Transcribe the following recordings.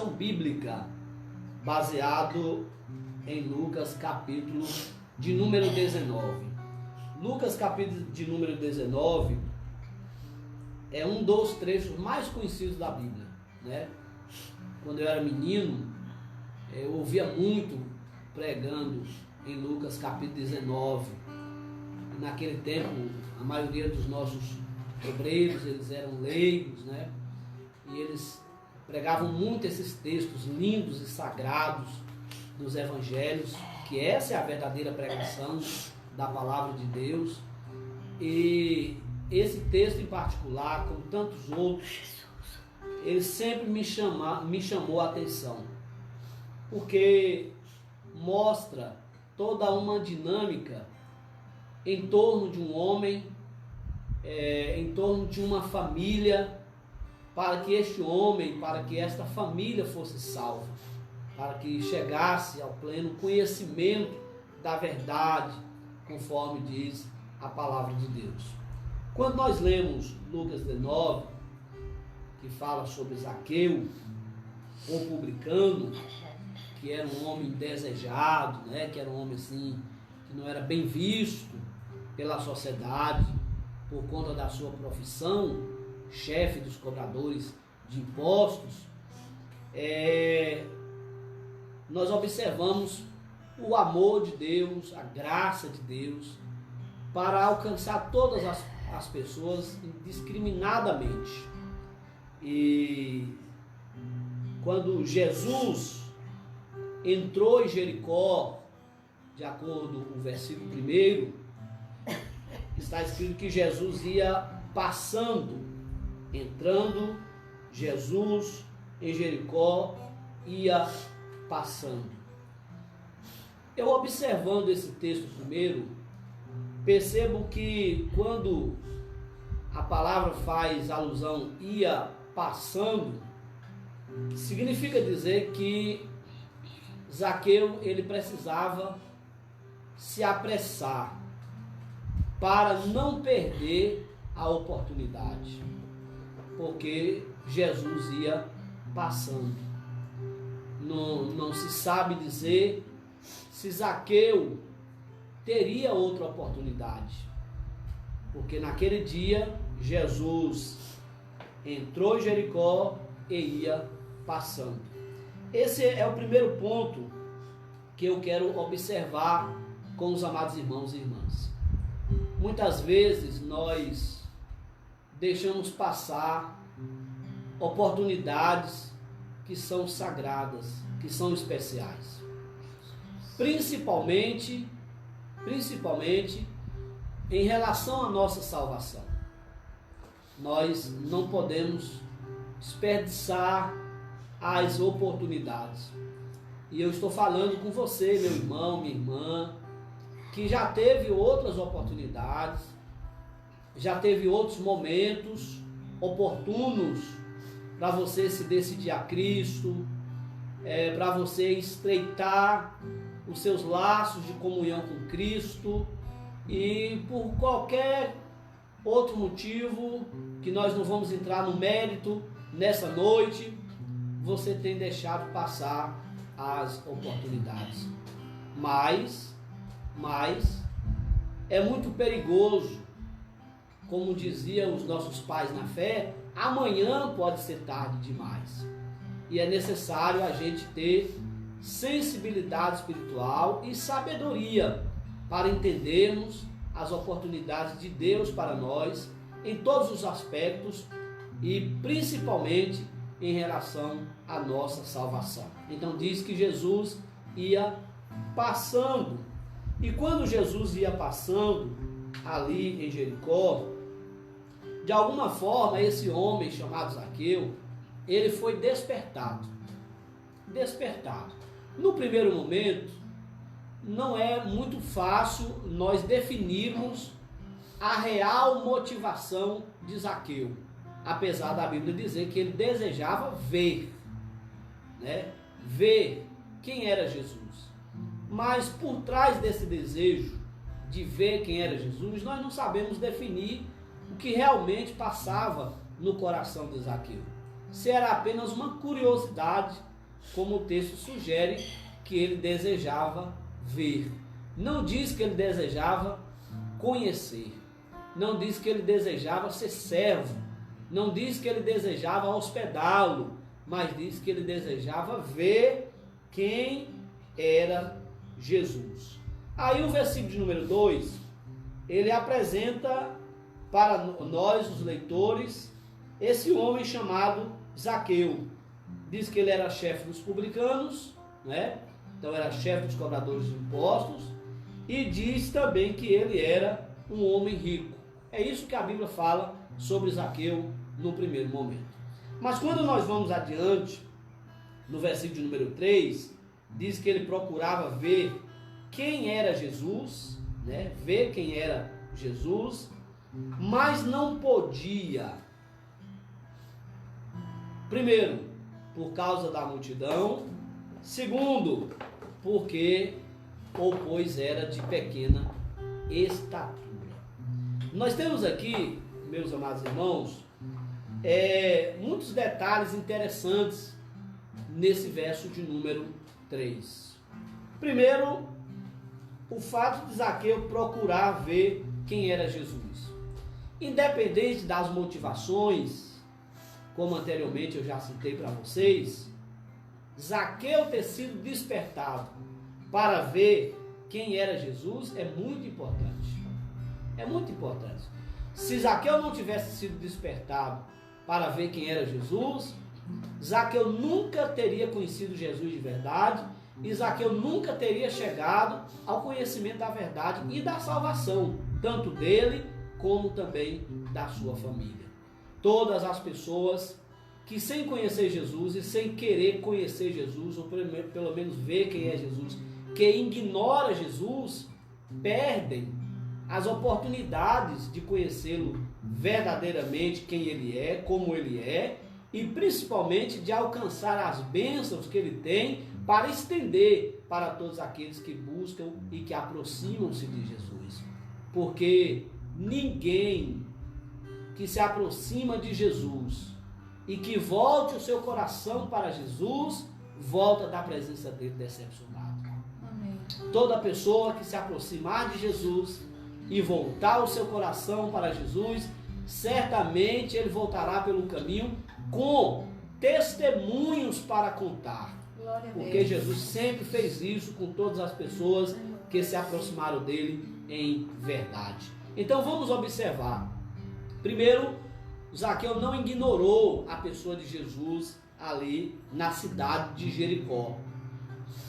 Bíblica baseado em Lucas capítulo de número 19. Lucas capítulo de número 19 é um dos trechos mais conhecidos da Bíblia, né? Quando eu era menino, eu ouvia muito pregando em Lucas capítulo 19. Naquele tempo, a maioria dos nossos obreiros, eles eram leigos, né? E eles pregavam muito esses textos lindos e sagrados dos evangelhos, que essa é a verdadeira pregação da palavra de Deus. E esse texto em particular, como tantos outros, ele sempre me chamou a atenção, porque mostra toda uma dinâmica em torno de um homem, em torno de uma família, para que este homem, para que esta família fosse salva, para que chegasse ao pleno conhecimento da verdade, conforme diz a palavra de Deus. Quando nós lemos Lucas 19, que fala sobre Zaqueu, o publicano, que era um homem desejado, né? Que era um homem assim, que não era bem visto pela sociedade, por conta da sua profissão, chefe dos cobradores de impostos. Nós observamos o amor de Deus, a graça de Deus, para alcançar todas as pessoas indiscriminadamente. E quando Jesus entrou em Jericó, de acordo com o versículo 1, está escrito que Jesus ia passando. Entrando, Jesus em Jericó ia passando. Eu, observando esse texto primeiro, percebo que quando a palavra faz alusão ia passando, significa dizer que Zaqueu ele precisava se apressar para não perder a oportunidade, porque Jesus ia passando. Não se sabe dizer se Zaqueu teria outra oportunidade, porque naquele dia Jesus entrou em Jericó e ia passando. Esse é o primeiro ponto que eu quero observar com os amados irmãos e irmãs. Muitas vezes nós deixamos passar oportunidades que são sagradas, que são especiais. Principalmente em relação à nossa salvação. Nós não podemos desperdiçar as oportunidades. E eu estou falando com você, meu irmão, minha irmã, que já teve outras oportunidades, já teve outros momentos oportunos para você se decidir a Cristo, para você estreitar os seus laços de comunhão com Cristo, e por qualquer outro motivo que nós não vamos entrar no mérito nessa noite, você tem deixado passar as oportunidades. Mas é muito perigoso, como diziam os nossos pais na fé, amanhã pode ser tarde demais. E é necessário a gente ter sensibilidade espiritual e sabedoria para entendermos as oportunidades de Deus para nós em todos os aspectos e principalmente em relação à nossa salvação. Então diz que Jesus ia passando. E quando Jesus ia passando ali em Jericó, de alguma forma esse homem chamado Zaqueu, ele foi despertado. No primeiro momento, não é muito fácil nós definirmos a real motivação de Zaqueu, apesar da Bíblia dizer que ele desejava ver, né? Ver quem era Jesus. Mas por trás desse desejo de ver quem era Jesus, nós não sabemos definir o que realmente passava no coração de Zaqueu. se era apenas uma curiosidade, como o texto sugere que ele desejava ver. Não diz que ele desejava conhecer. Não diz que ele desejava ser servo. Não diz que ele desejava hospedá-lo. Mas diz que ele desejava ver quem era Jesus. Aí o versículo de número 2, ele apresenta para nós, os leitores, esse homem chamado Zaqueu. Diz que ele era chefe dos publicanos, né? Então era chefe dos cobradores de impostos, e diz também que ele era um homem rico. É isso que a Bíblia fala sobre Zaqueu no primeiro momento. Mas quando nós vamos adiante, no versículo de número 3, diz que ele procurava ver quem era Jesus, né? Ver quem era Jesus, mas não podia. Primeiro, por causa da multidão. Segundo, porque pois era de pequena estatura. Nós temos aqui, meus amados irmãos, muitos detalhes interessantes nesse verso de número 3. Primeiro, o fato de Zaqueu procurar ver quem era Jesus. Independente das motivações, como anteriormente eu já citei para vocês, Zaqueu ter sido despertado para ver quem era Jesus é muito importante. É muito importante. Se Zaqueu não tivesse sido despertado para ver quem era Jesus, Zaqueu nunca teria conhecido Jesus de verdade e Zaqueu nunca teria chegado ao conhecimento da verdade e da salvação, tanto dele como também da sua família. Todas as pessoas que sem conhecer Jesus e sem querer conhecer Jesus, ou pelo menos ver quem é Jesus, que ignora Jesus, perdem as oportunidades de conhecê-lo verdadeiramente, quem ele é, como ele é, e principalmente de alcançar as bênçãos que ele tem para estender para todos aqueles que buscam e que aproximam-se de Jesus. Porque ninguém que se aproxima de Jesus e que volte o seu coração para Jesus, volta da presença dele decepcionado. Amém. Toda pessoa que se aproximar de Jesus e voltar o seu coração para Jesus, certamente ele voltará pelo caminho com testemunhos para contar. Porque Jesus sempre fez isso com todas as pessoas que se aproximaram dele em verdade. Então vamos observar. Primeiro, Zaqueu não ignorou a pessoa de Jesus ali na cidade de Jericó.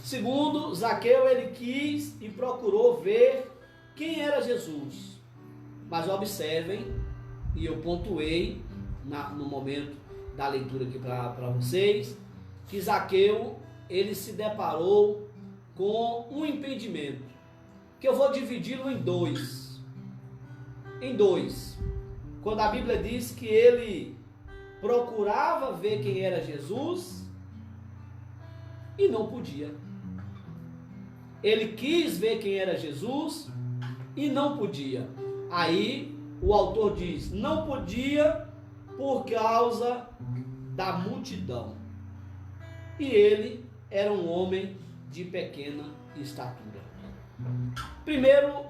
Segundo, Zaqueu ele quis e procurou ver quem era Jesus. Mas observem, e eu pontuei no momento da leitura aqui para vocês, que Zaqueu ele se deparou com um impedimento, que eu vou dividi-lo em dois. Quando a Bíblia diz que ele procurava ver quem era Jesus e não podia. Ele quis ver quem era Jesus e não podia. Aí o autor diz, não podia por causa da multidão. E ele era um homem de pequena estatura. Primeiro,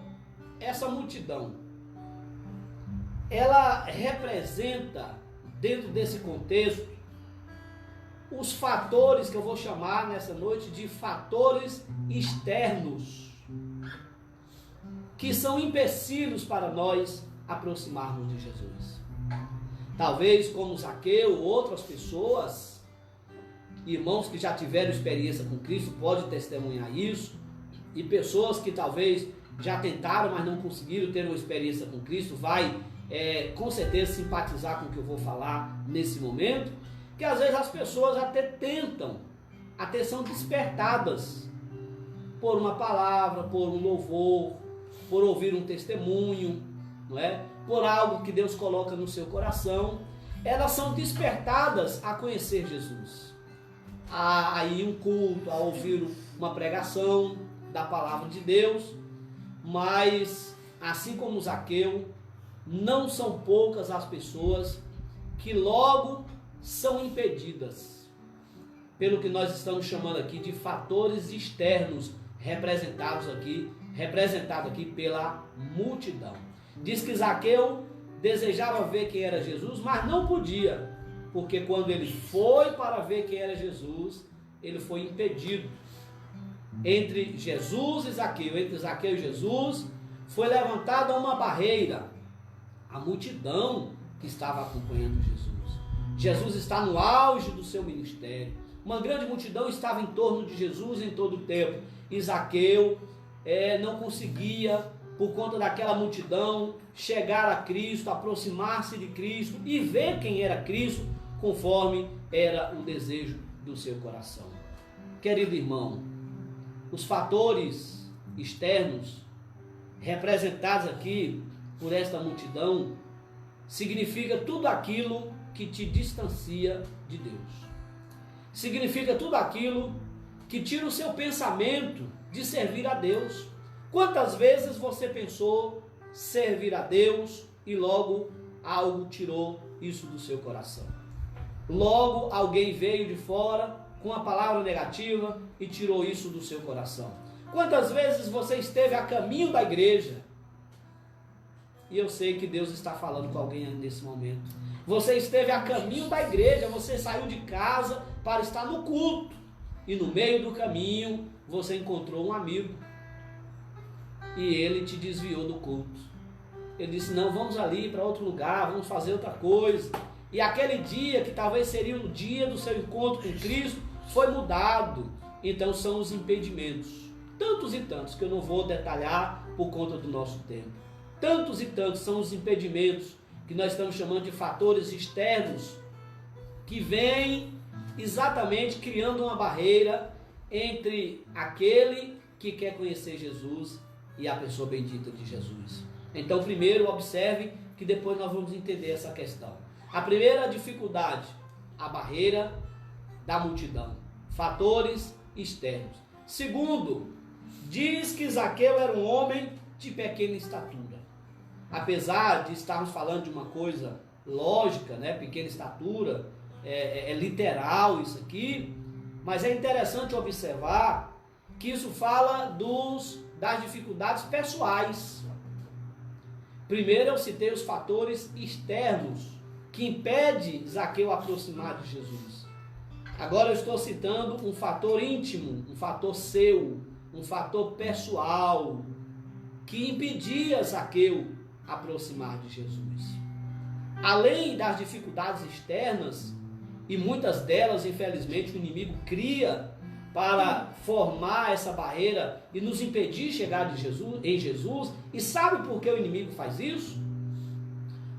essa multidão, ela representa, dentro desse contexto, os fatores que eu vou chamar nessa noite de fatores externos, que são empecilhos para nós aproximarmos de Jesus. Talvez como Zaqueu, outras pessoas, irmãos que já tiveram experiência com Cristo, podem testemunhar isso, e pessoas que talvez já tentaram, mas não conseguiram ter uma experiência com Cristo, vai com certeza simpatizar com o que eu vou falar nesse momento, que às vezes as pessoas até tentam, até são despertadas por uma palavra, por um louvor, por ouvir um testemunho, não é? Por algo que Deus coloca no seu coração, elas são despertadas a conhecer Jesus, a ir um culto, a ouvir uma pregação da palavra de Deus, mas assim como Zaqueu, não são poucas as pessoas que logo são impedidas pelo que nós estamos chamando aqui de fatores externos, representado aqui pela multidão. Diz que Zaqueu desejava ver quem era Jesus, mas não podia, porque quando ele foi para ver quem era Jesus, ele foi impedido. Entre Jesus e Zaqueu, entre Zaqueu e Jesus, foi levantada uma barreira, a multidão que estava acompanhando Jesus. Jesus está no auge do seu ministério, uma grande multidão estava em torno de Jesus em todo o tempo, e Zaqueu não conseguia, por conta daquela multidão, chegar a Cristo, aproximar-se de Cristo e ver quem era Cristo, conforme era o desejo do seu coração. Querido irmão, os fatores externos representados aqui por esta multidão significa tudo aquilo que te distancia de Deus. Significa tudo aquilo que tira o seu pensamento de servir a Deus. Quantas vezes você pensou servir a Deus e logo algo tirou isso do seu coração? Logo alguém veio de fora com uma palavra negativa e tirou isso do seu coração. Quantas vezes você esteve a caminho da igreja? E eu sei que Deus está falando com alguém nesse momento. Você esteve a caminho da igreja, você saiu de casa para estar no culto. E no meio do caminho você encontrou um amigo. E ele te desviou do culto. Ele disse, não, vamos ali para outro lugar, vamos fazer outra coisa. E aquele dia, que talvez seria o dia do seu encontro com Cristo, foi mudado. Então são os impedimentos. Tantos e tantos, que eu não vou detalhar por conta do nosso tempo. Tantos e tantos são os impedimentos que nós estamos chamando de fatores externos, que vêm exatamente criando uma barreira entre aquele que quer conhecer Jesus e a pessoa bendita de Jesus. Então, primeiro, observe que depois nós vamos entender essa questão. A primeira dificuldade, a barreira da multidão, fatores externos. Segundo, diz que Zaqueu era um homem de pequena estatura. Apesar de estarmos falando de uma coisa lógica, né? Pequena estatura, é literal isso aqui, mas é interessante observar que isso fala das dificuldades pessoais. Primeiro eu citei os fatores externos que impedem Zaqueu aproximar de Jesus. Agora eu estou citando um fator íntimo, um fator seu, um fator pessoal, que impedia Zaqueu aproximar de Jesus. Além das dificuldades externas, e muitas delas, infelizmente, o inimigo cria para formar essa barreira e nos impedir de chegar em Jesus. E sabe por que o inimigo faz isso?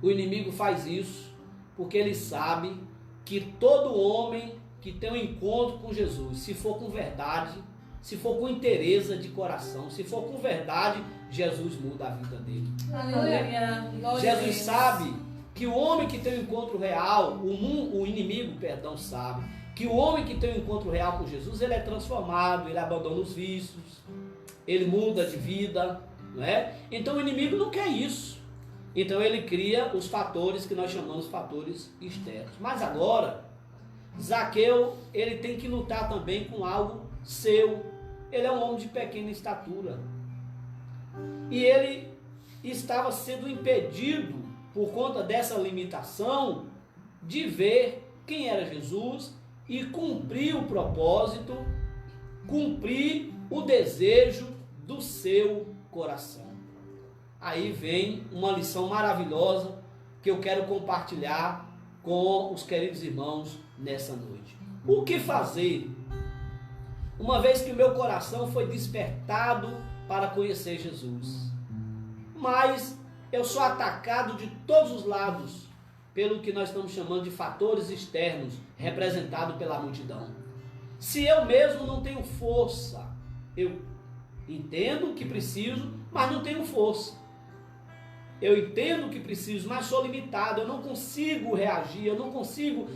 O inimigo faz isso porque ele sabe que todo homem que tem um encontro com Jesus, se for com verdade, se for com inteireza de coração, se for com verdade, Jesus muda a vida dele. Aleluia. Jesus sabe que o homem que tem um encontro real, o inimigo, sabe que o homem que tem um encontro real com Jesus, ele é transformado, ele abandona os vícios, ele muda de vida, não é? Então o inimigo não quer isso. Então ele cria os fatores que nós chamamos de fatores externos. Mas agora, Zaqueu, ele tem que lutar também com algo seu. Ele é um homem de pequena estatura. E ele estava sendo impedido, por conta dessa limitação, de ver quem era Jesus e cumprir o propósito, cumprir o desejo do seu coração. Aí vem uma lição maravilhosa que eu quero compartilhar com os queridos irmãos nessa noite. O que fazer, uma vez que o meu coração foi despertado para conhecer Jesus, mas eu sou atacado de todos os lados pelo que nós estamos chamando de fatores externos, representado pela multidão. Se eu mesmo não tenho força, eu entendo que preciso, mas não tenho força. Eu entendo que preciso, mas sou limitado, eu não consigo reagir, eu não consigo,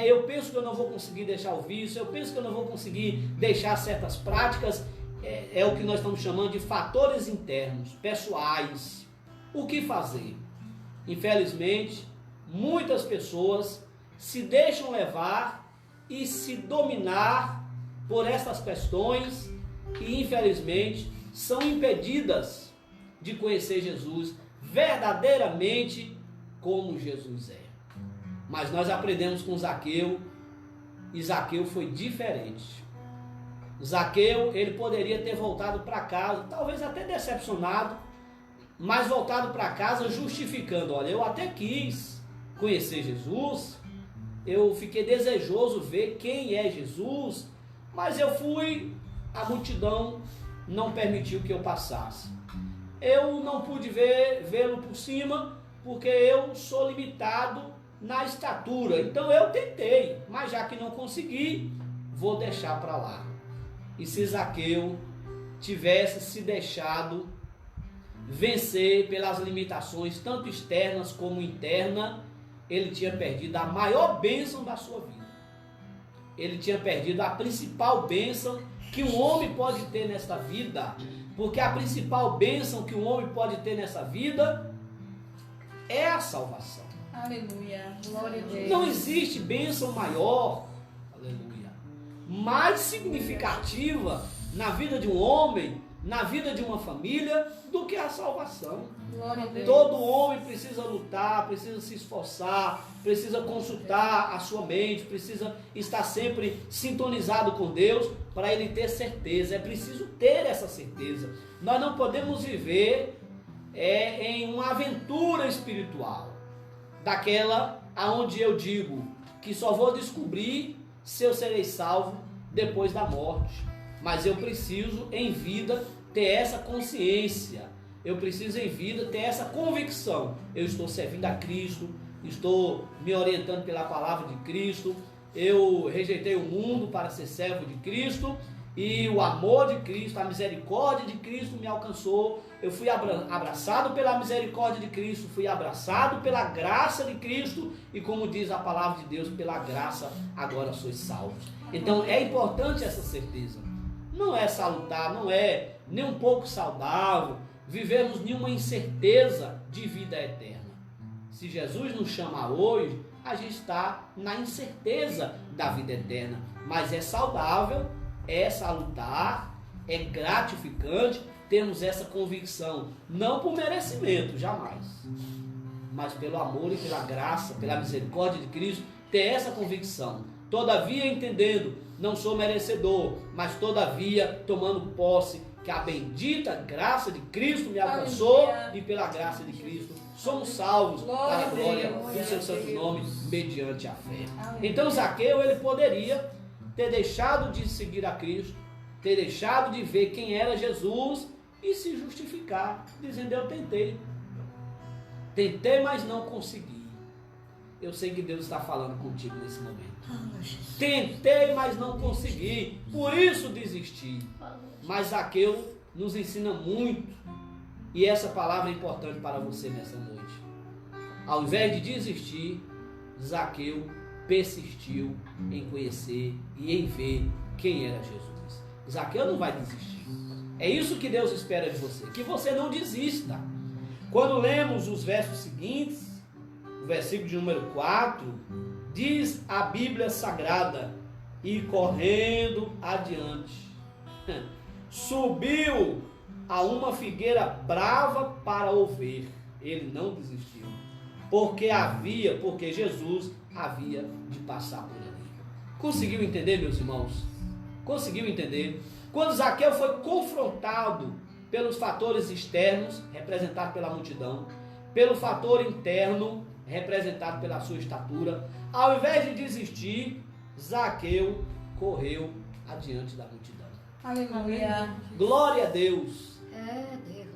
eu penso que eu não vou conseguir deixar o vício, eu penso que eu não vou conseguir deixar certas práticas, é o que nós estamos chamando de fatores internos, pessoais. O que fazer? Infelizmente, muitas pessoas se deixam levar e se dominar por essas questões e, infelizmente, são impedidas de conhecer Jesus verdadeiramente como Jesus é. Mas nós aprendemos com Zaqueu, e Zaqueu foi diferente. Zaqueu, ele poderia ter voltado para casa, talvez até decepcionado, mas voltado para casa justificando: olha, eu até quis conhecer Jesus, eu fiquei desejoso ver quem é Jesus, mas eu fui, a multidão não permitiu que eu passasse. Eu não pude vê-lo por cima, porque eu sou limitado na estatura. Então eu tentei, mas já que não consegui, vou deixar para lá. E se Zaqueu tivesse se deixado vencer pelas limitações, tanto externas como internas, ele tinha perdido a maior bênção da sua vida. Ele tinha perdido a principal bênção que um homem pode ter nesta vida. Porque a principal bênção que um homem pode ter nessa vida é a salvação. Aleluia, glória a Deus. Não existe bênção maior, aleluia, mais significativa na vida de um homem, na vida de uma família, do que a salvação. Glória a Deus. Todo homem precisa lutar, precisa se esforçar, precisa consultar a sua mente, precisa estar sempre sintonizado com Deus para ele ter certeza. É preciso ter essa certeza. Nós não podemos viver em uma aventura espiritual, daquela aonde eu digo que só vou descobrir se eu serei salvo depois da morte. Mas eu preciso em vida ter essa consciência, eu preciso em vida ter essa convicção: eu estou servindo a Cristo, estou me orientando pela palavra de Cristo, eu rejeitei o mundo para ser servo de Cristo, e o amor de Cristo, a misericórdia de Cristo me alcançou. Eu fui abraçado pela misericórdia de Cristo, fui abraçado pela graça de Cristo, e como diz a palavra de Deus, pela graça agora sois salvos. Então é importante essa certeza. Não é salutar, não é nem um pouco saudável vivermos nenhuma incerteza de vida eterna. Se Jesus nos chama hoje, a gente está na incerteza da vida eterna. Mas é saudável, é salutar, é gratificante termos essa convicção. Não por merecimento, jamais. Mas pelo amor e pela graça, pela misericórdia de Cristo, ter essa convicção. Todavia entendendo, não sou merecedor, mas todavia tomando posse que a bendita graça de Cristo me alcançou, e pela graça de Cristo somos salvos para a glória do seu santo nome, mediante a fé. Então Zaqueu, ele poderia ter deixado de seguir a Cristo, ter deixado de ver quem era Jesus e se justificar, dizendo: eu tentei, mas não consegui. Eu sei que Deus está falando contigo nesse momento. Tentei, mas não consegui, por isso desisti. Mas Zaqueu nos ensina muito, e essa palavra é importante para você nessa noite. Ao invés de desistir, Zaqueu persistiu em conhecer e em ver quem era Jesus. Zaqueu não vai desistir. É isso que Deus espera de você, que você não desista. Quando lemos os versos seguintes, o versículo de número 4, diz a Bíblia Sagrada: e correndo adiante, subiu a uma figueira brava para ouvir. Ele não desistiu, porque Jesus havia de passar por ali. Conseguiu entender, meus irmãos? Conseguiu entender? Quando Zaqueu foi confrontado pelos fatores externos, representados pela multidão, pelo fator interno, representado pela sua estatura, ao invés de desistir, Zaqueu correu adiante da multidão. Aleluia. Glória a Deus.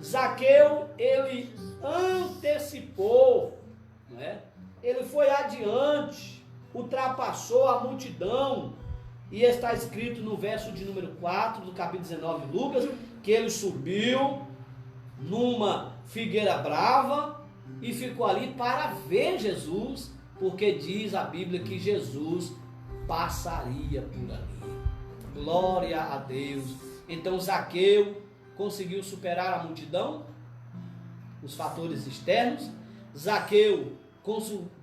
Zaqueu, ele antecipou, não é? Ele foi adiante, ultrapassou a multidão, e está escrito no verso de número 4 do capítulo 19 de Lucas, que ele subiu numa figueira brava e ficou ali para ver Jesus, porque diz a Bíblia que Jesus passaria por ali. Glória a Deus. Então Zaqueu conseguiu superar a multidão, os fatores externos. Zaqueu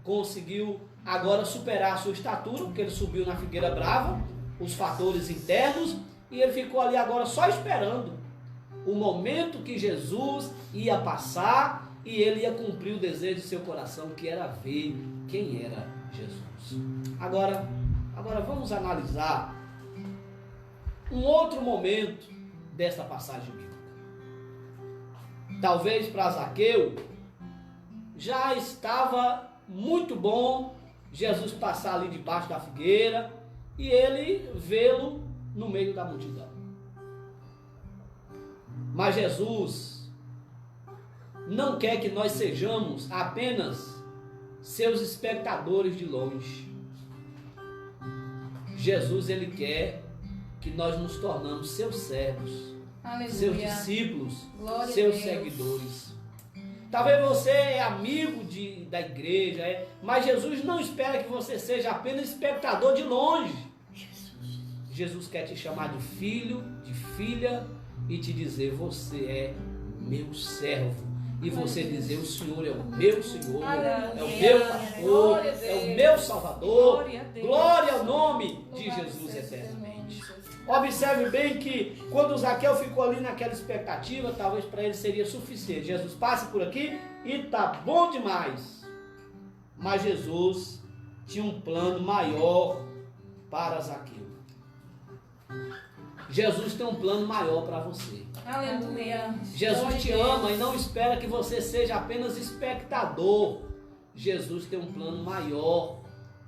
conseguiu agora superar a sua estatura, porque ele subiu na figueira brava, os fatores internos, e ele ficou ali agora só esperando o momento que Jesus ia passar e ele ia cumprir o desejo de seu coração, que era ver quem era Jesus. Agora vamos analisar um outro momento desta passagem bíblica. Talvez para Zaqueu já estava muito bom Jesus passar ali debaixo da figueira e ele vê-lo no meio da multidão. Mas Jesus não quer que nós sejamos apenas seus espectadores de longe. Jesus, ele quer que nós nos tornamos seus servos, Aleluia. seus discípulos, Glória a seus Deus. seguidores. Talvez você é amigo da igreja, mas Jesus não espera que você seja apenas espectador de longe. Jesus quer te chamar de filho, de filha e te dizer: você é meu servo. E você dizer: o Senhor é o meu Senhor, é o meu pastor, é o meu Salvador. Glória ao nome de Jesus eternamente. Observe bem que quando Zaqueu ficou ali naquela expectativa, talvez para ele seria suficiente. Jesus passa por aqui e tá bom demais. Mas Jesus tinha um plano maior para Zaqueu. Jesus tem um plano maior para você. Aleluia. Jesus te ama e não espera que você seja apenas espectador. Jesus tem um plano maior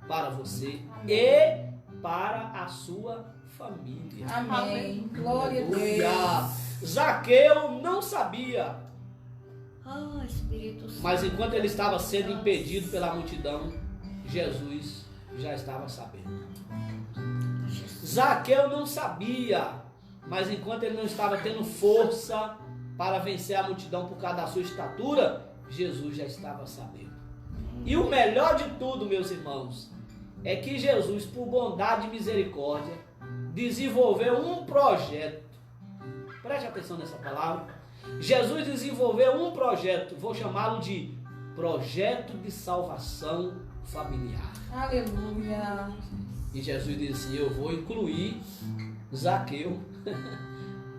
para você e para a sua família. Amém. Glória a Aleluia. Deus. Zaqueu não sabia, Espírito Santo. mas enquanto ele estava sendo impedido pela multidão, Jesus já estava sabendo. Zaqueu não sabia, mas enquanto ele não estava tendo força para vencer a multidão por causa da sua estatura, Jesus já estava sabendo. E o melhor de tudo, meus irmãos, é que Jesus, por bondade e misericórdia, desenvolveu um projeto. Preste atenção nessa palavra. Jesus desenvolveu um projeto, vou chamá-lo de projeto de salvação familiar. Aleluia. E Jesus disse assim: eu vou incluir Zaqueu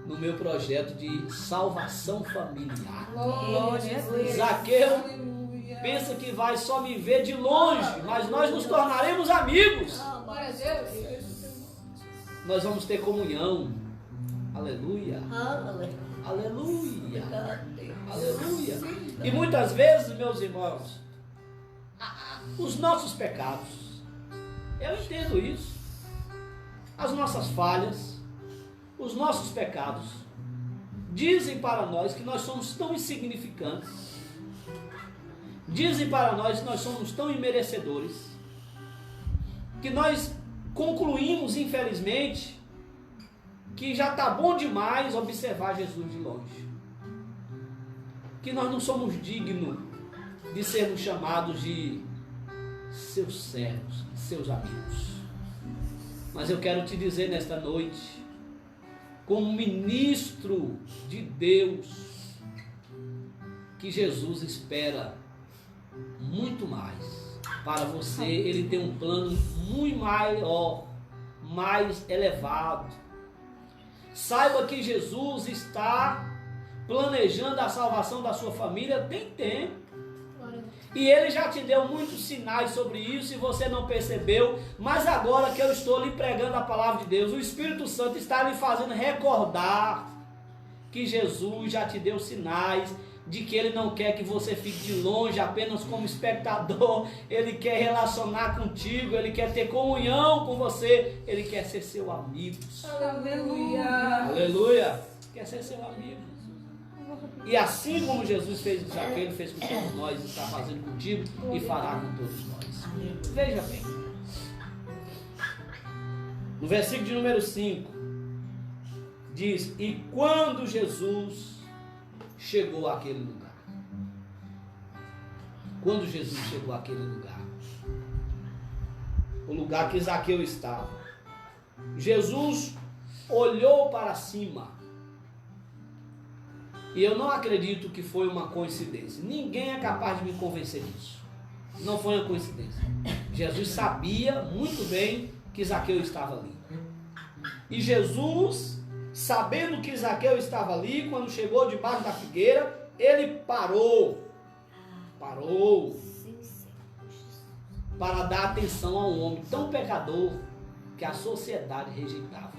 no meu projeto de salvação familiar. Glória a Deus. Zaqueu Aleluia. pensa que vai só me ver de longe, mas nós nos tornaremos amigos. Glória a Deus. Nós vamos ter comunhão. Aleluia. Aleluia. Aleluia. Aleluia. E muitas vezes, meus irmãos, os nossos pecados, eu entendo isso, as nossas falhas, os nossos pecados, dizem para nós que nós somos tão insignificantes, dizem para nós que nós somos tão imerecedores, que nós concluímos, infelizmente, que já está bom demais observar Jesus de longe, que nós não somos dignos de sermos chamados de seus servos, seus amigos. Mas eu quero te dizer nesta noite, como ministro de Deus, que Jesus espera muito mais para você. Ele tem um plano muito maior, mais elevado. Saiba que Jesus está planejando a salvação da sua família tem tempo. E ele já te deu muitos sinais sobre isso e você não percebeu. Mas agora que eu estou lhe pregando a palavra de Deus, o Espírito Santo está lhe fazendo recordar que Jesus já te deu sinais de que ele não quer que você fique de longe apenas como espectador. Ele quer relacionar contigo, ele quer ter comunhão com você, ele quer ser seu amigo. Aleluia. Aleluia. Quer ser seu amigo. E assim como Jesus fez com Zaqueu, ele fez com todos nós, está fazendo contigo e fará com todos nós. Veja bem. No versículo de número 5, diz: e quando Jesus chegou àquele lugar. Quando Jesus chegou àquele lugar, o lugar que Zaqueu estava, Jesus olhou para cima. E eu não acredito que foi uma coincidência. Ninguém é capaz de me convencer disso. Não foi uma coincidência. Jesus sabia muito bem que Zaqueu estava ali. E Jesus, sabendo que Zaqueu estava ali, quando chegou debaixo da figueira, ele parou para dar atenção a um homem tão pecador que a sociedade rejeitava.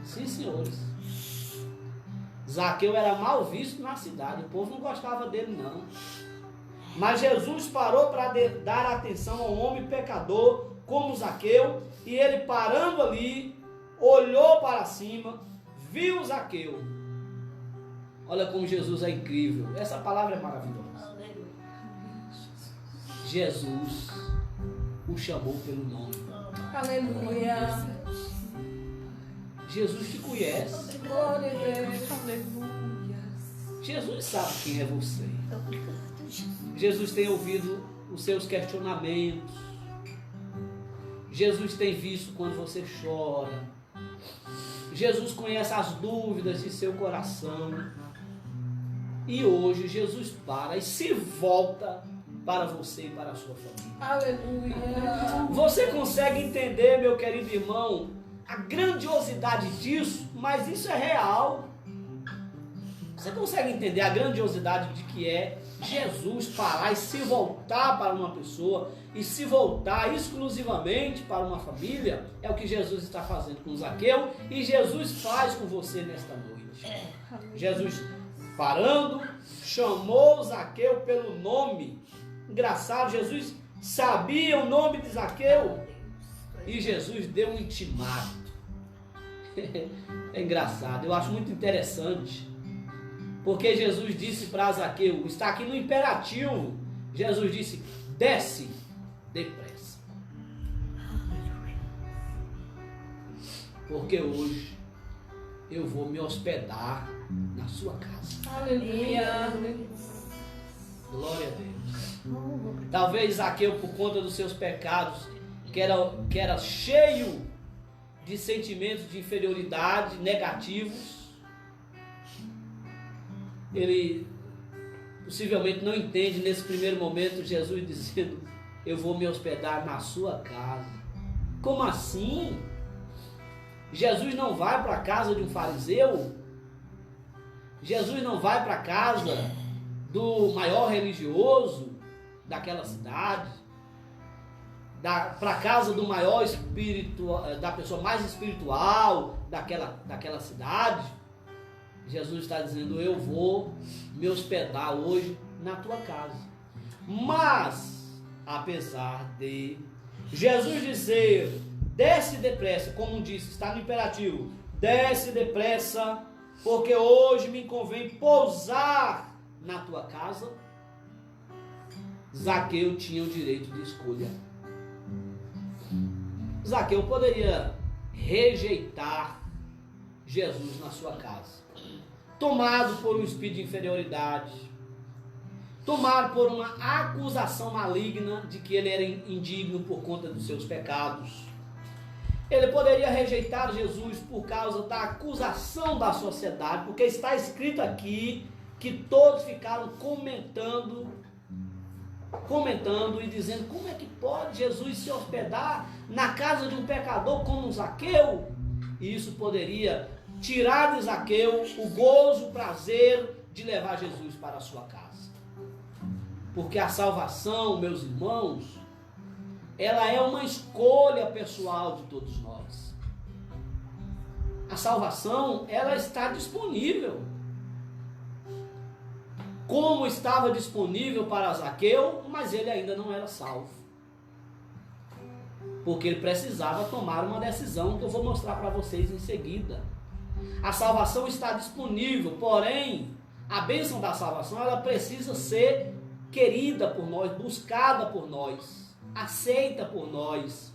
Sim, senhores. Zaqueu era mal visto na cidade, o povo não gostava dele não. Mas Jesus parou para dar atenção a um homem pecador como Zaqueu, e ele parando ali, olhou para cima, viu Zaqueu. Olha como Jesus é incrível. Essa palavra é maravilhosa. Jesus o chamou pelo nome. Aleluia. Jesus te conhece. Glória a Deus. Aleluia. Jesus sabe quem é você. Jesus tem ouvido os seus questionamentos. Jesus tem visto quando você chora. Jesus conhece as dúvidas de seu coração. E hoje Jesus para e se volta para você e para a sua família. Aleluia. Você consegue entender, meu querido irmão, a grandiosidade disso? Mas isso é real. Você consegue entender a grandiosidade de que é Jesus parar e se voltar para uma pessoa e se voltar exclusivamente para uma família? É o que Jesus está fazendo com Zaqueu e Jesus faz com você nesta noite. Jesus parando, chamou Zaqueu pelo nome. Engraçado, Jesus sabia o nome de Zaqueu e Jesus deu um intimato. É engraçado, eu acho muito interessante, porque Jesus disse para Zaqueu, está aqui no imperativo, Jesus disse, desce depressa. Porque hoje eu vou me hospedar na sua casa. Aleluia. Glória a Deus. Talvez Zaqueu, por conta dos seus pecados, que era cheio de sentimentos de inferioridade negativos, ele possivelmente não entende nesse primeiro momento Jesus dizendo, eu vou me hospedar na sua casa. Como assim? Jesus não vai para a casa de um fariseu? Jesus não vai para a casa do maior religioso daquela cidade? Para a casa do maior da pessoa mais espiritual daquela cidade? Jesus está dizendo, eu vou me hospedar hoje na tua casa. Mas, apesar de Jesus dizer, desce depressa, como disse, está no imperativo, desce depressa, porque hoje me convém pousar na tua casa, Zaqueu tinha o direito de escolha. Zaqueu poderia rejeitar Jesus na sua casa, tomado por um espírito de inferioridade, tomado por uma acusação maligna de que ele era indigno por conta dos seus pecados. Ele poderia rejeitar Jesus por causa da acusação da sociedade, porque está escrito aqui que todos ficaram comentando e dizendo, como é que pode Jesus se hospedar na casa de um pecador como Zaqueu? E isso poderia tirar de Zaqueu o gozo, o prazer de levar Jesus para a sua casa. Porque a salvação, meus irmãos, ela é uma escolha pessoal de todos nós. A salvação, ela está disponível. Como estava disponível para Zaqueu, mas ele ainda não era salvo. Porque ele precisava tomar uma decisão que eu vou mostrar para vocês em seguida. A salvação está disponível, porém, a bênção da salvação, ela precisa ser querida por nós, buscada por nós, aceita por nós.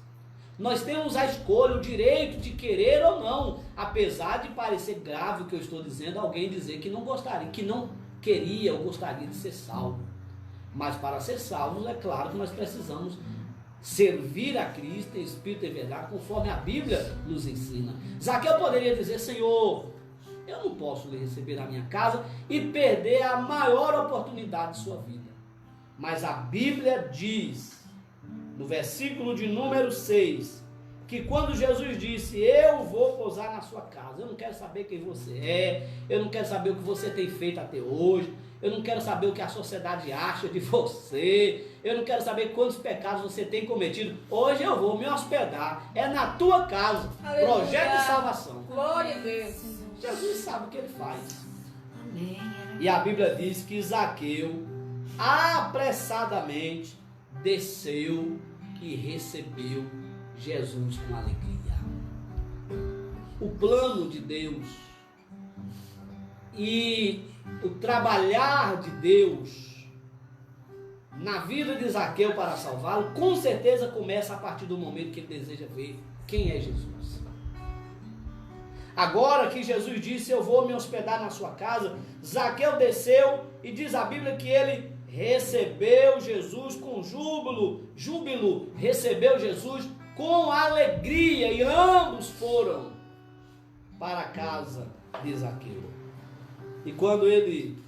Nós temos a escolha, o direito de querer ou não, apesar de parecer grave o que eu estou dizendo, alguém dizer que não gostaria, que não queria ou gostaria de ser salvo. Mas para ser salvos, é claro que nós precisamos servir a Cristo em espírito e verdade, conforme a Bíblia nos ensina. Zaqueu poderia dizer, Senhor, eu não posso lhe receber na minha casa e perder a maior oportunidade de sua vida. Mas a Bíblia diz, no versículo de número 6, que quando Jesus disse, eu vou pousar na sua casa, eu não quero saber quem você é, eu não quero saber o que você tem feito até hoje, eu não quero saber o que a sociedade acha de você, eu não quero saber quantos pecados você tem cometido, hoje eu vou me hospedar, é na tua casa, Aleluia. projeto de salvação. Glória a Deus. Jesus sabe o que ele faz. Amém. E a Bíblia diz que Zaqueu apressadamente desceu e recebeu Jesus com alegria. O plano de Deus e o trabalhar de Deus na vida de Zaqueu para salvá-lo, com certeza começa a partir do momento que ele deseja ver quem é Jesus. Agora que Jesus disse, eu vou me hospedar na sua casa, Zaqueu desceu e diz a Bíblia que ele recebeu Jesus com júbilo, recebeu Jesus com alegria, e ambos foram para a casa de Zaqueu. E quando ele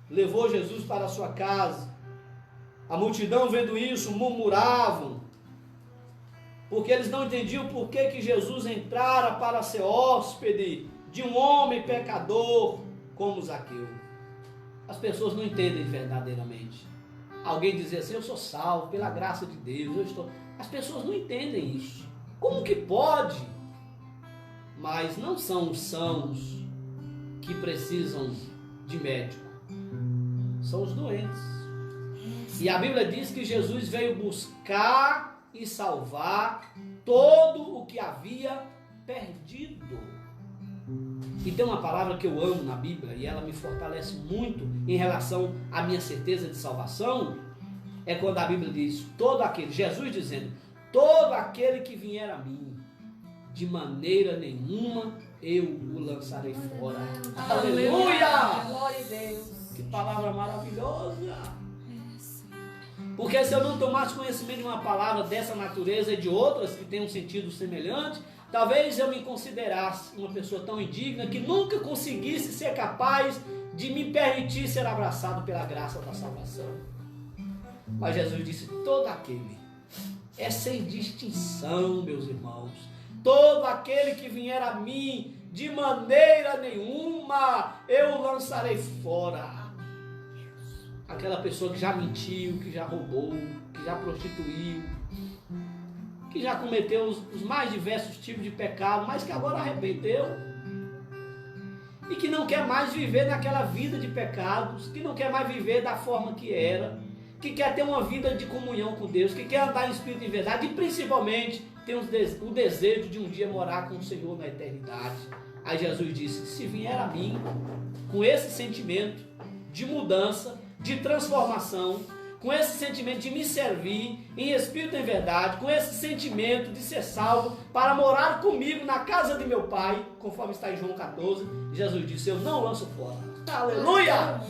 levou Jesus para a sua casa, a multidão vendo isso murmuravam, porque eles não entendiam por que Jesus entrara para ser hóspede de um homem pecador como Zaqueu. As pessoas não entendem verdadeiramente. Alguém dizia assim, eu sou salvo pela graça de Deus, eu estou... As pessoas não entendem isso. Como que pode? Mas não são os sãos que precisam de médico. São os doentes. E a Bíblia diz que Jesus veio buscar e salvar todo o que havia perdido. E tem uma palavra que eu amo na Bíblia e ela me fortalece muito em relação à minha certeza de salvação, é quando a Bíblia diz, todo aquele, Jesus dizendo, todo aquele que vier a mim, de maneira nenhuma eu o lançarei fora. Aleluia! Glória a Deus. Que palavra maravilhosa! Porque se eu não tomasse conhecimento de uma palavra dessa natureza e de outras que têm um sentido semelhante, talvez eu me considerasse uma pessoa tão indigna que nunca conseguisse ser capaz de me permitir ser abraçado pela graça da salvação. Mas Jesus disse, todo aquele, é sem distinção, meus irmãos, todo aquele que vier a mim, de maneira nenhuma eu o lançarei fora. Aquela pessoa que já mentiu, que já roubou, que já prostituiu, que já cometeu os mais diversos tipos de pecado, mas que agora arrependeu e que não quer mais viver naquela vida de pecados, que não quer mais viver da forma que era, que quer ter uma vida de comunhão com Deus, que quer andar em espírito e verdade e principalmente tem o desejo de um dia morar com o Senhor na eternidade. Aí Jesus disse, se vier a mim com esse sentimento de mudança, de transformação, com esse sentimento de me servir em espírito e em verdade, com esse sentimento de ser salvo, para morar comigo na casa de meu Pai, conforme está em João 14, Jesus disse, eu não lanço fora. Aleluia!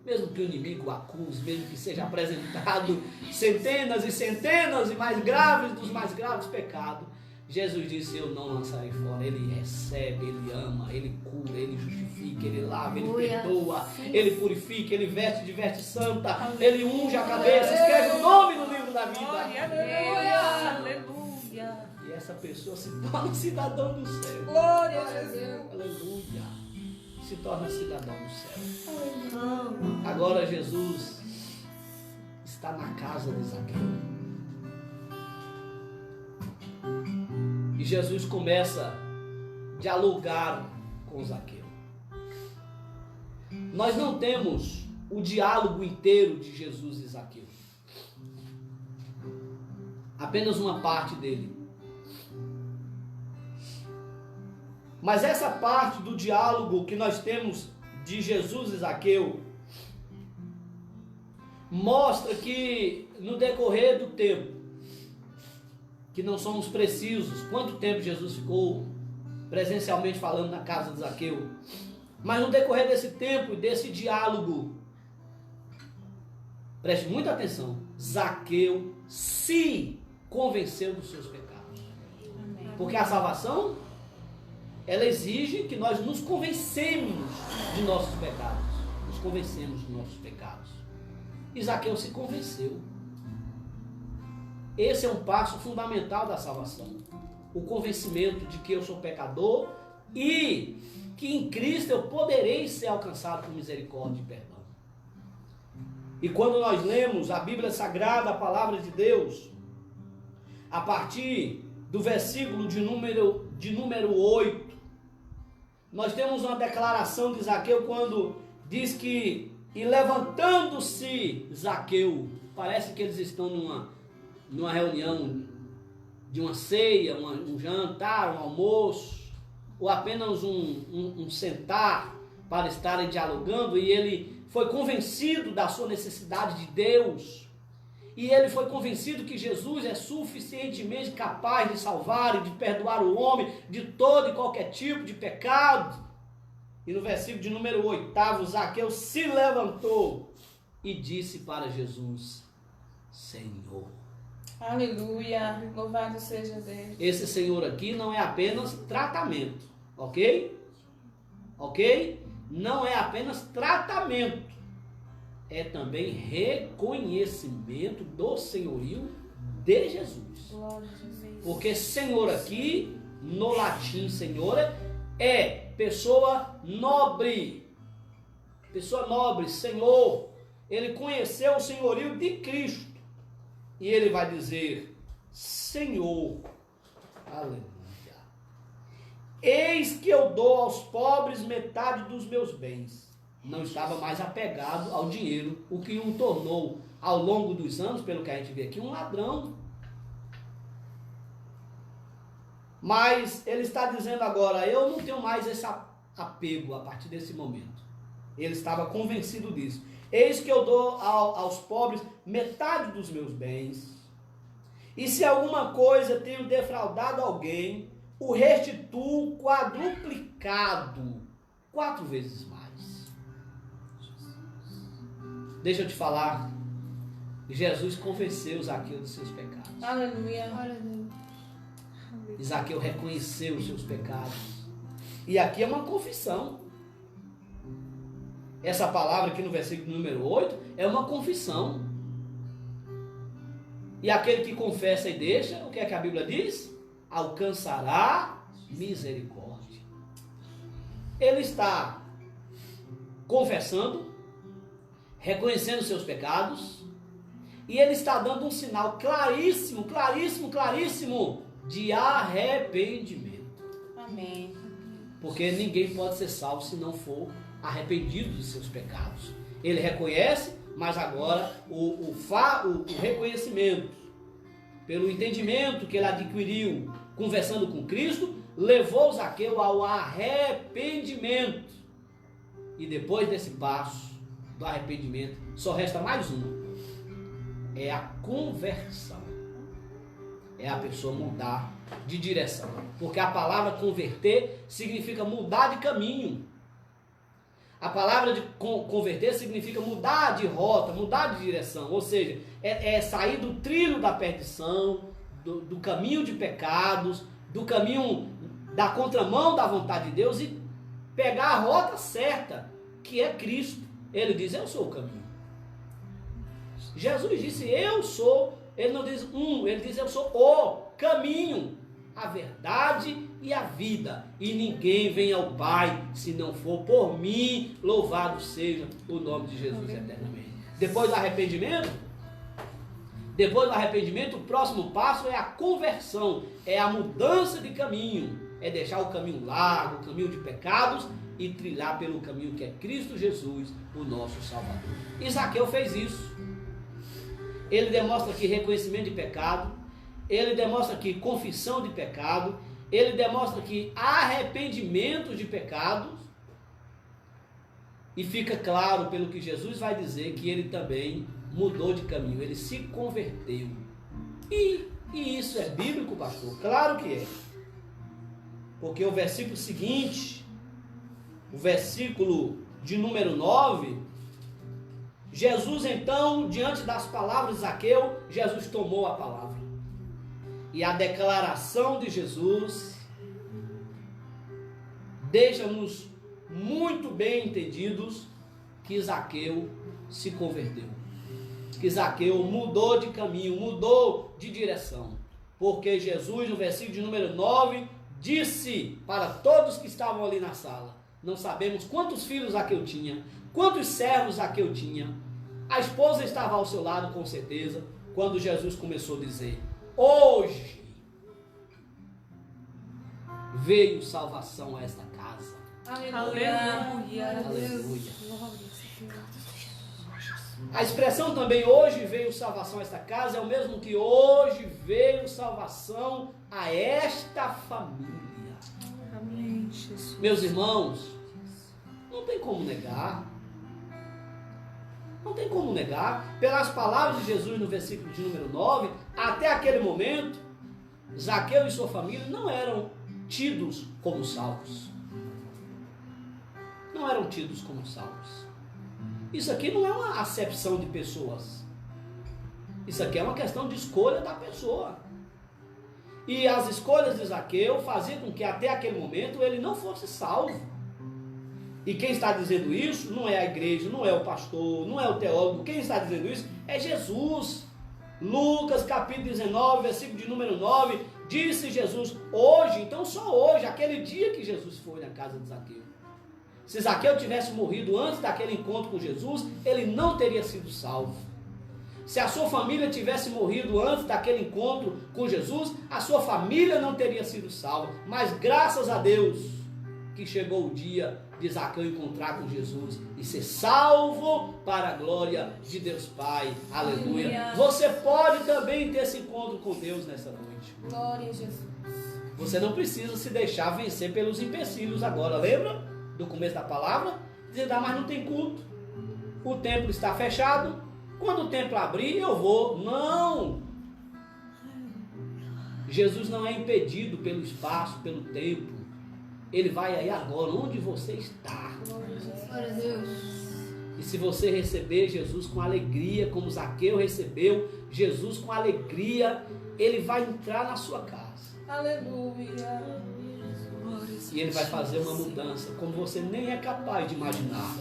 Mesmo que o inimigo o acuse, mesmo que seja apresentado centenas e centenas e mais graves dos mais graves pecados, Jesus disse, eu não lançarei fora. Ele recebe, ele ama, ele cura, ele justifica, ele lava, ele perdoa, ele purifica, ele veste de veste santa, ele unge a cabeça, escreve o nome no livro da vida. Aleluia. Aleluia. E essa pessoa se torna cidadão do céu. Glória a Deus. Aleluia. Se torna cidadão do céu. Agora Jesus está na casa de Zaqueu. E Jesus começa a dialogar com Zaqueu. Nós não temos o diálogo inteiro de Jesus e Zaqueu. Apenas uma parte dele. Mas essa parte do diálogo que nós temos de Jesus e Zaqueu mostra que no decorrer do tempo, que não somos precisos quanto tempo Jesus ficou presencialmente falando na casa de Zaqueu, mas no decorrer desse tempo e desse diálogo, preste muita atenção, Zaqueu se convenceu dos seus pecados. Amém. Porque a salvação, ela exige que nós nos convencemos de nossos pecados. Nos convencemos de nossos pecados. E Zaqueu se convenceu. Esse é um passo fundamental da salvação. O convencimento de que eu sou pecador e que em Cristo eu poderei ser alcançado por misericórdia e perdão. E quando nós lemos a Bíblia Sagrada, a palavra de Deus, a partir do versículo de número 8, nós temos uma declaração de Zaqueu quando diz que, e levantando-se Zaqueu, parece que eles estão numa reunião de uma ceia, um jantar, um almoço, ou apenas um sentar para estarem dialogando, e ele foi convencido da sua necessidade de Deus, e ele foi convencido que Jesus é suficientemente capaz de salvar e de perdoar o homem de todo e qualquer tipo de pecado. E no versículo de número 8, Zaqueu se levantou e disse para Jesus: Senhor. Aleluia, louvado seja Deus. Esse Senhor aqui não é apenas tratamento, ok? Ok? Não é apenas tratamento, é também reconhecimento do senhorio de Jesus. Glória a Jesus. Porque Senhor aqui, no latim, Senhor, é pessoa nobre. Pessoa nobre, Senhor. Ele conheceu o senhorio de Cristo. E ele vai dizer: Senhor, aleluia, eis que eu dou aos pobres metade dos meus bens. Não estava mais apegado ao dinheiro, o que o tornou, ao longo dos anos, pelo que a gente vê aqui, um ladrão. Mas ele está dizendo agora: eu não tenho mais esse apego a partir desse momento. Ele estava convencido disso. Eis que eu dou aos pobres metade dos meus bens. E se alguma coisa tenho defraudado alguém, o restituo quadruplicado, 4 vezes mais. Deixa eu te falar. Jesus convenceu Zaqueu dos seus pecados. Aleluia. Zaqueu reconheceu os seus pecados. E aqui é uma confissão. Essa palavra aqui no versículo número 8 é uma confissão. E aquele que confessa e deixa, o que é que a Bíblia diz? Alcançará misericórdia. Ele está confessando, reconhecendo os seus pecados, e ele está dando um sinal claríssimo, claríssimo, claríssimo de arrependimento. Amém. Porque ninguém pode ser salvo se não for arrependido dos seus pecados. Ele reconhece, mas agora o reconhecimento, pelo entendimento que ele adquiriu conversando com Cristo, levou Zaqueu ao arrependimento. E depois desse passo do arrependimento, só resta mais um: é a conversão. É a pessoa mudar de direção. Porque a palavra converter significa mudar de caminho. A palavra de converter significa mudar de rota, mudar de direção. Ou seja, é sair do trilho da perdição, do caminho de pecados, do caminho da contramão da vontade de Deus e pegar a rota certa, que é Cristo. Ele diz: eu sou o caminho. Jesus disse: eu sou. Ele não diz ele diz: eu sou o caminho, a verdade e a vida, e ninguém vem ao Pai se não for por mim. Louvado seja o nome de Jesus eternamente. Depois do arrependimento, o próximo passo é a conversão, é a mudança de caminho, é deixar o caminho largo, o caminho de pecados, e trilhar pelo caminho que é Cristo Jesus, o nosso Salvador. E Zaqueu fez isso. Ele demonstra aqui reconhecimento de pecado, ele demonstra aqui confissão de pecado, ele demonstra aqui arrependimento de pecados, e fica claro pelo que Jesus vai dizer que ele também mudou de caminho, ele se converteu. E isso é bíblico, pastor? Claro que é. Porque o versículo seguinte, o versículo de número 9, Jesus então, diante das palavras de Zaqueu, Jesus tomou a palavra. E a declaração de Jesus deixa-nos muito bem entendidos que Zaqueu se converteu. que Zaqueu mudou de caminho, mudou de direção. Porque Jesus, no versículo de número 9, disse para todos que estavam ali na sala: não sabemos quantos filhos Zaqueu tinha, quantos servos Zaqueu tinha. A esposa estava ao seu lado, com certeza, quando Jesus começou a dizer: hoje veio salvação a esta casa. Aleluia. Aleluia. A expressão também hoje veio salvação a esta casa é o mesmo que hoje veio salvação a esta família. Amém, Jesus. Meus irmãos, não tem como negar. Não tem como negar. Pelas palavras de Jesus no versículo de número 9, até aquele momento, Zaqueu e sua família não eram tidos como salvos. Não eram tidos como salvos. Isso aqui não é uma acepção de pessoas. Isso aqui é uma questão de escolha da pessoa. E as escolhas de Zaqueu faziam com que até aquele momento ele não fosse salvo. E quem está dizendo isso não é a igreja, não é o pastor, não é o teólogo. Quem está dizendo isso é Jesus. Lucas capítulo 19, versículo de número 9, disse Jesus: hoje, então só hoje, aquele dia que Jesus foi na casa de Zaqueu. Se Zaqueu tivesse morrido antes daquele encontro com Jesus, ele não teria sido salvo. Se a sua família tivesse morrido antes daquele encontro com Jesus, a sua família não teria sido salva. Mas graças a Deus que chegou o dia de Zaqueu encontrar com Jesus e ser salvo para a glória de Deus Pai. Aleluia. Aleluia. Você pode também ter esse encontro com Deus nessa noite. Glória a Jesus. Você não precisa se deixar vencer pelos empecilhos agora. Lembra do começo da palavra? Dizendo: mas não tem culto. O templo está fechado. Quando o templo abrir, eu vou. Não! Jesus não é impedido pelo espaço, pelo tempo. Ele vai aí agora, onde você está. Glória a Deus. E se você receber Jesus com alegria, como Zaqueu recebeu Jesus com alegria, ele vai entrar na sua casa. Aleluia. E ele vai fazer uma mudança como você nem é capaz de imaginar.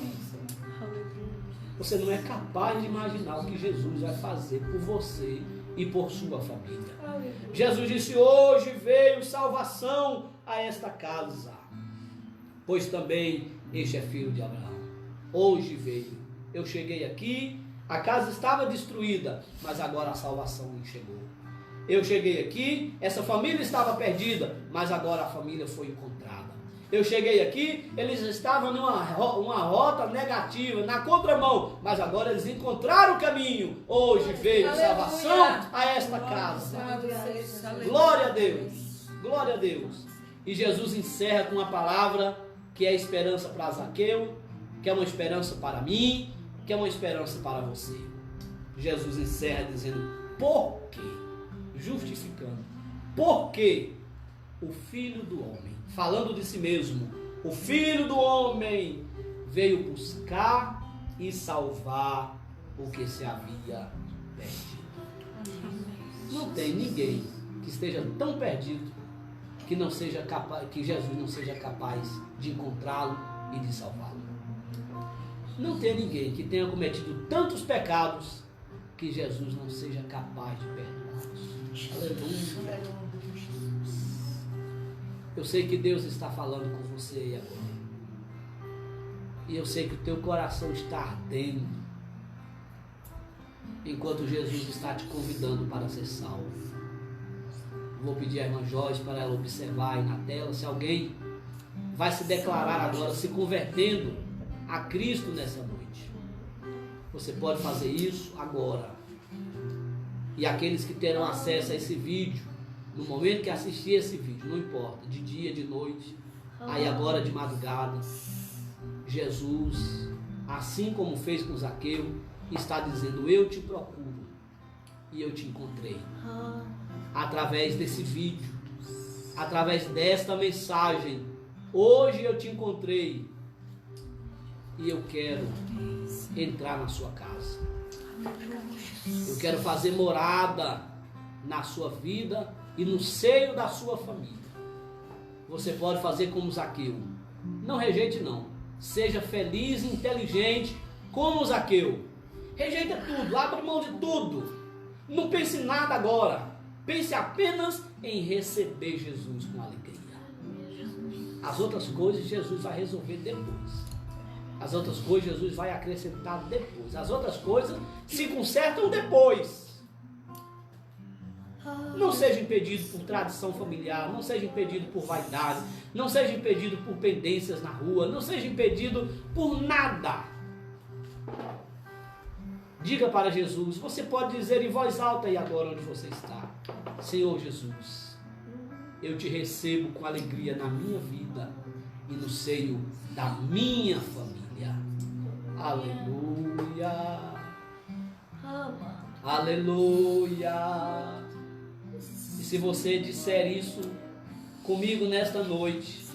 Você não é capaz de imaginar o que Jesus vai fazer por você e por sua família. Aleluia. Jesus disse: hoje veio salvação a esta casa, pois também este é filho de Abraão. Hoje veio. Eu cheguei aqui, a casa estava destruída, mas agora a salvação chegou. Eu cheguei aqui, essa família estava perdida, mas agora a família foi encontrada. Eu cheguei aqui, eles estavam numa rota negativa, na contramão, mas agora eles encontraram o caminho. Hoje veio Aleluia. salvação a esta casa. Glória a Deus, glória a Deus. E Jesus encerra com uma palavra que é esperança para Zaqueu, que é uma esperança para mim, que é uma esperança para você. Jesus encerra dizendo: por quê? Justificando. Porque o Filho do Homem, falando de si mesmo, o Filho do Homem veio buscar e salvar o que se havia perdido. Não tem ninguém que esteja tão perdido que não seja capaz, que Jesus não seja capaz de encontrá-lo e de salvá-lo. Não tem ninguém que tenha cometido tantos pecados que Jesus não seja capaz de perdoá-los. Aleluia. Eu sei que Deus está falando com você agora. E eu sei que o teu coração está ardendo enquanto Jesus está te convidando para ser salvo. Vou pedir à irmã Joyce para ela observar aí na tela se alguém vai se declarar agora, se convertendo a Cristo nessa noite. Você pode fazer isso agora. E aqueles que terão acesso a esse vídeo, no momento que assistir esse vídeo, não importa, de dia, de noite, aí agora de madrugada, Jesus, assim como fez com Zaqueu, está dizendo: eu te procuro e eu te encontrei. Através desse vídeo, através desta mensagem, hoje eu te encontrei e eu quero entrar na sua casa. Eu quero fazer morada na sua vida e no seio da sua família. Você pode fazer como Zaqueu. Não rejeite não. Seja feliz e inteligente como Zaqueu. Rejeita tudo, abre mão de tudo. Não pense em nada agora. Pense apenas em receber Jesus com alegria. As outras coisas Jesus vai resolver depois. As outras coisas Jesus vai acrescentar depois. As outras coisas se consertam depois. Não seja impedido por tradição familiar, não seja impedido por vaidade, não seja impedido por pendências na rua, não seja impedido por nada. Diga para Jesus, você pode dizer em voz alta aí agora onde você está: Senhor Jesus, eu te recebo com alegria na minha vida e no seio da minha família. Aleluia. Aleluia. E se você disser isso comigo nesta noite,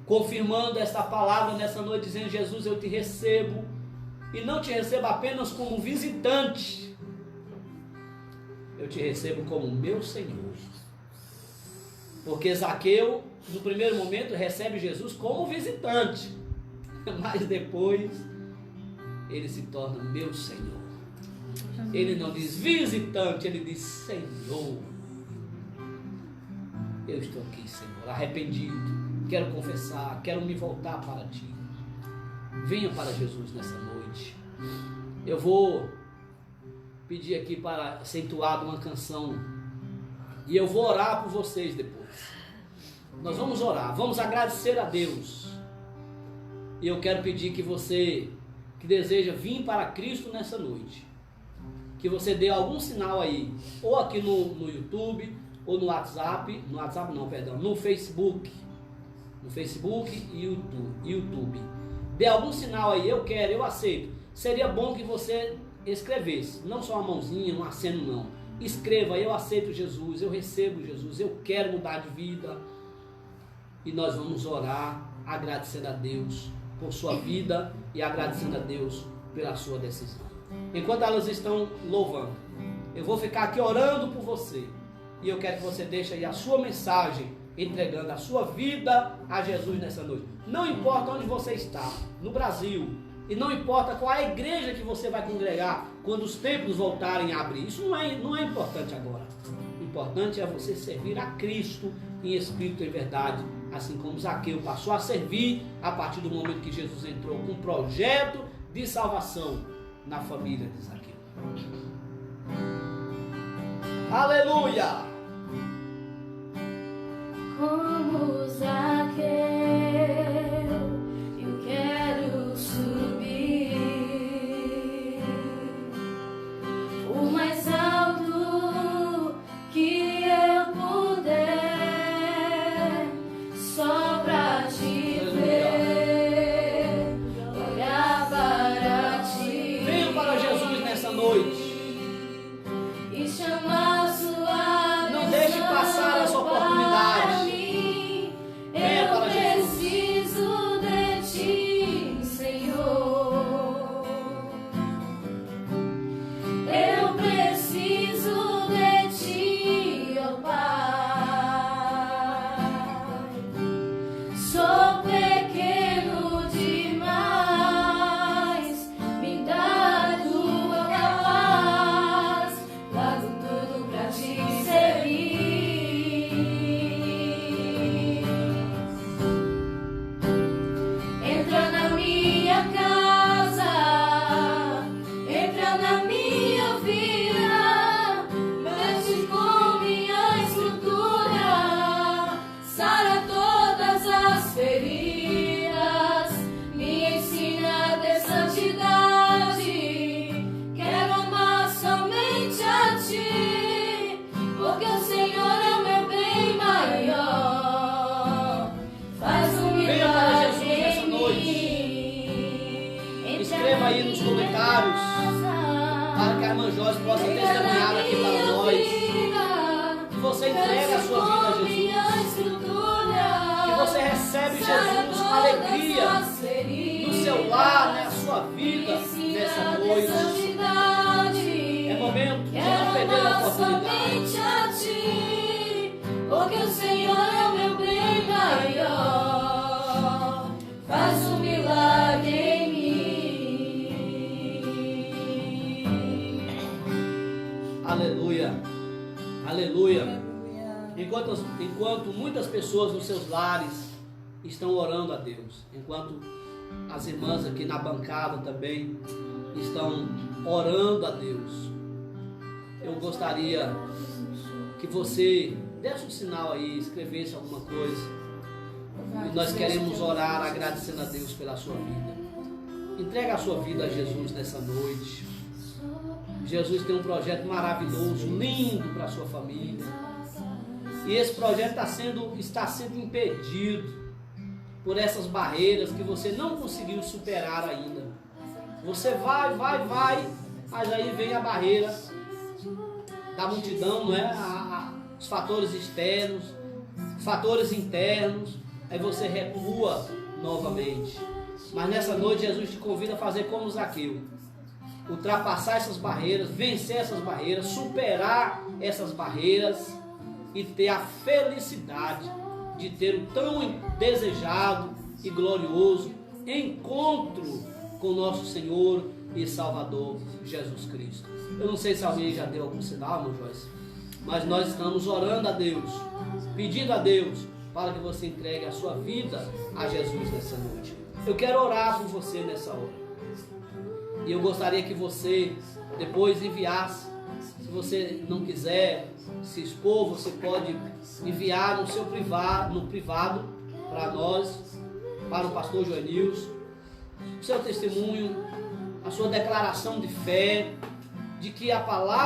confirmando esta palavra nessa noite, dizendo: Jesus, eu te recebo, e não te recebo apenas como visitante, eu te recebo como meu Senhor. Porque Zaqueu, no primeiro momento, recebe Jesus como visitante, mas depois ele se torna meu Senhor. Ele não diz visitante, ele diz Senhor. Eu estou aqui, Senhor, arrependido, quero confessar, quero me voltar para Ti. Venha para Jesus nessa noite. Eu vou pedir aqui para ser entoada uma canção e eu vou orar por vocês depois. Nós vamos orar, vamos agradecer a Deus. E eu quero pedir que você que deseja vir para Cristo nessa noite, que você dê algum sinal aí, ou aqui no YouTube, ou no WhatsApp, no Facebook e YouTube. Dê algum sinal aí, eu quero, eu aceito. Seria bom que você escrevesse, não só uma mãozinha, um aceno não. Escreva: eu aceito Jesus, eu recebo Jesus, eu quero mudar de vida. E nós vamos orar, agradecendo a Deus por sua vida e agradecendo a Deus pela sua decisão. Enquanto elas estão louvando, eu vou ficar aqui orando por você. E eu quero que você deixe aí a sua mensagem, entregando a sua vida a Jesus nessa noite. Não importa onde você está, no Brasil, e não importa qual é a igreja que você vai congregar quando os templos voltarem a abrir. Isso não é importante agora. O importante é você servir a Cristo em espírito e em verdade, assim como Zaqueu passou a servir a partir do momento que Jesus entrou com um projeto de salvação na família de Zaqueu. Aleluia! Como Zaqueu, eu quero subir o mais alto que eu puder, só pra te ver, olhar para ti. Venha para Jesus nessa noite. E chamar sua Não deixe passar essa oportunidade. Venha para Jesus. Preciso de ti, Senhor. Eu preciso de ti, ó Pai. Sou pequeno demais, me dá a tua paz, largo tudo pra te servir. Entra na minha casa, entra na minha vida, mexe com minha estrutura, sara todas as feridas, me ensina a ter santidade. Quero amar somente a ti, porque o Senhor é o meu bem maior. Faz um Venha para Jesus milagre nessa em noite. mim. Escreva aí nos comentários, para que a irmã Joyce possa testemunhar aqui para nós que você entrega a sua vida a Jesus, que você recebe Jesus com alegria no seu lar, na sua vida nessa noite. É momento de não perder a oportunidade. Porque o Senhor é o meu bem maior. Faz um milagre em mim. enquanto muitas pessoas nos seus lares estão orando a Deus, enquanto as irmãs aqui na bancada também estão orando a Deus, eu gostaria que você desse um sinal aí, escrevesse alguma coisa. E nós queremos orar agradecendo a Deus pela sua vida. Entrega a sua vida a Jesus nessa noite. Jesus tem um projeto maravilhoso, lindo para a sua família. E esse projeto está sendo impedido por essas barreiras que você não conseguiu superar ainda. Você vai, mas aí vem a barreira da multidão, não é? Os fatores externos, os fatores internos, aí você recua novamente. Mas nessa noite Jesus te convida a fazer como Zaqueu, ultrapassar essas barreiras, vencer essas barreiras, superar essas barreiras e ter a felicidade de ter o tão desejado e glorioso encontro com nosso Senhor e Salvador Jesus Cristo. Eu não sei se alguém já deu algum sinal, meu Joyce, mas nós estamos orando a Deus, pedindo a Deus para que você entregue a sua vida a Jesus nessa noite. Eu quero orar por você nessa hora. E eu gostaria que você depois enviasse. Se você não quiser se expor, você pode enviar no seu privado para nós, para o pastor Joenilson, o seu testemunho, a sua declaração de fé, de que a palavra